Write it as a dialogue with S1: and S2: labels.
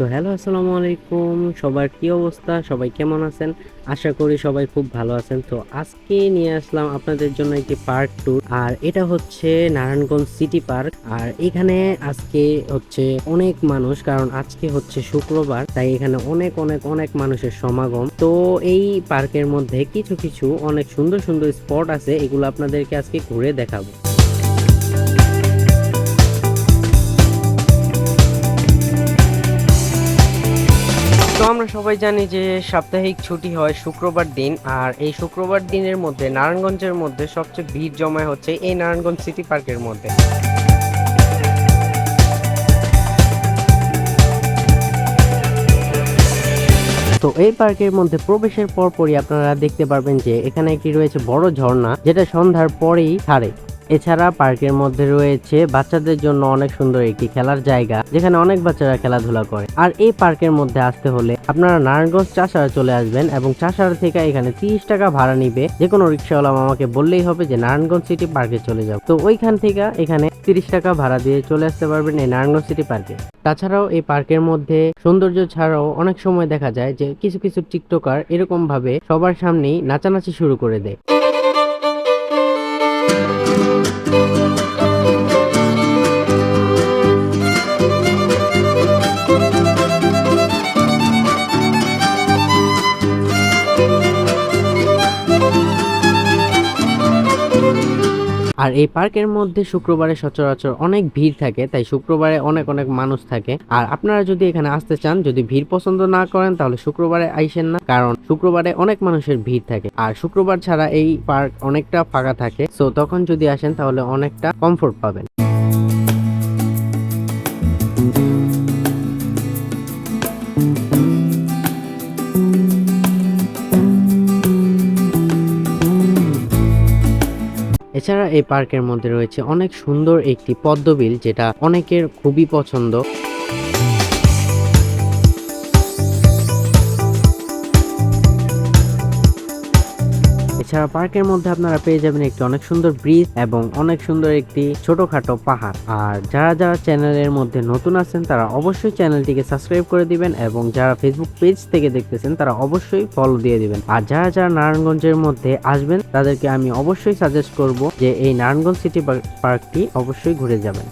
S1: তো হ্যালো, আসসালামু আলাইকুম। সবার কি অবস্থা? সবাই কেমন আছেন? আশা করি সবাই খুব ভালো আছেন। তো আজকে নিয়ে আসলাম আপনাদের জন্য একটি পার্ক ট্যুর। আর এটা হচ্ছে নারায়ণগঞ্জ সিটি পার্ক। আর এখানে আজকে হচ্ছে অনেক মানুষ, কারণ আজকে হচ্ছে শুক্রবার, তাই এখানে অনেক অনেক অনেক মানুষের সমাগম। তো এই পার্কের মধ্যে কিছু কিছু অনেক সুন্দর সুন্দর স্পট আছে, এগুলো আপনাদেরকে আজকে ঘুরে দেখাবো। তো আমরা সবাই জানি যে সাপ্তাহিক ছুটি হয় শুক্রবার দিন। আর এই শুক্রবার দিনের মধ্যে নারায়ণগঞ্জের মধ্যে সবচেয়ে ভিড় জমায় হচ্ছে এই নারায়ণগঞ্জ সিটি পার্কের মধ্যে। তো এই পার্কের মধ্যে প্রবেশের পরপরই আপনারা দেখতে পারবেন যে এখানে একটি রয়েছে বড় ঝর্ণা, যেটা সন্ধ্যার পরেই ছাড়ে। এছাড়া পার্কের মধ্যে রয়েছে বাচ্চাদের জন্য অনেক সুন্দর একটি খেলার জায়গা, যেখানে অনেক বাচ্চারা খেলাধুলা করে। আর এই পার্কের মধ্যে আসতে হলে আপনারা নারায়ণগঞ্জ চাষারা চলে আসবেন, এবং চাষারা থেকে এখানে 30 টাকা ভাড়া নিবে। যে কোনো রিক্সাওয়ালা মামাকে বললেই হবে যে নারায়ণগঞ্জ সিটি পার্কে চলে যাও। তো ওইখান থেকে এখানে 30 টাকা ভাড়া দিয়ে চলে আসতে পারবেন এই নারায়ণগঞ্জ সিটি পার্কে। তাছাড়াও এই পার্কের মধ্যে সৌন্দর্য ছাড়াও অনেক সময় দেখা যায় যে কিছু কিছু টিকটকার এরকম ভাবে সবার সামনেই নাচানাচি শুরু করে দেয়। আর এই পার্কের মধ্যে শুক্রবারে সচরাচর অনেক ভিড় থাকে, তাই শুক্রবারে অনেক অনেক মানুষ থাকে। আর আপনারা যদি এখানে আসতে চান, যদি ভিড় পছন্দ না করেন, তাহলে শুক্রবারে আইসেন না, কারণ শুক্রবারে অনেক মানুষের ভিড় থাকে। আর শুক্রবার ছাড়া এই পার্ক অনেকটা ফাঁকা থাকে, সো তখন যদি আসেন তাহলে অনেকটা কমফোর্ট পাবেন। এছাড়া এই পার্কের মধ্যে রয়েছে অনেক সুন্দর একটি পদ্মবিল, যেটা অনেকের খুবই পছন্দ। এছাড়া পার্কের মধ্যে আপনারা পেয়ে যাবেন একটি অনেক সুন্দর ব্রিজ এবং অনেক সুন্দর একটি ছোটখাটো পাহাড়। আর যারা যারা চ্যানেলের মধ্যে নতুন আছেন, তারা অবশ্যই চ্যানেলটিকে সাবস্ক্রাইব করে দিবেন, এবং যারা ফেসবুক পেজ থেকে দেখতেছেন তারা অবশ্যই ফলো দিয়ে দিবেন। আর যারা যারা নারায়ণগঞ্জের মধ্যে আসবেন, তাদেরকে আমি অবশ্যই সাজেস্ট করব যে এই নারায়ণগঞ্জ সিটি পার্কটি অবশ্যই ঘুরে যাবেন।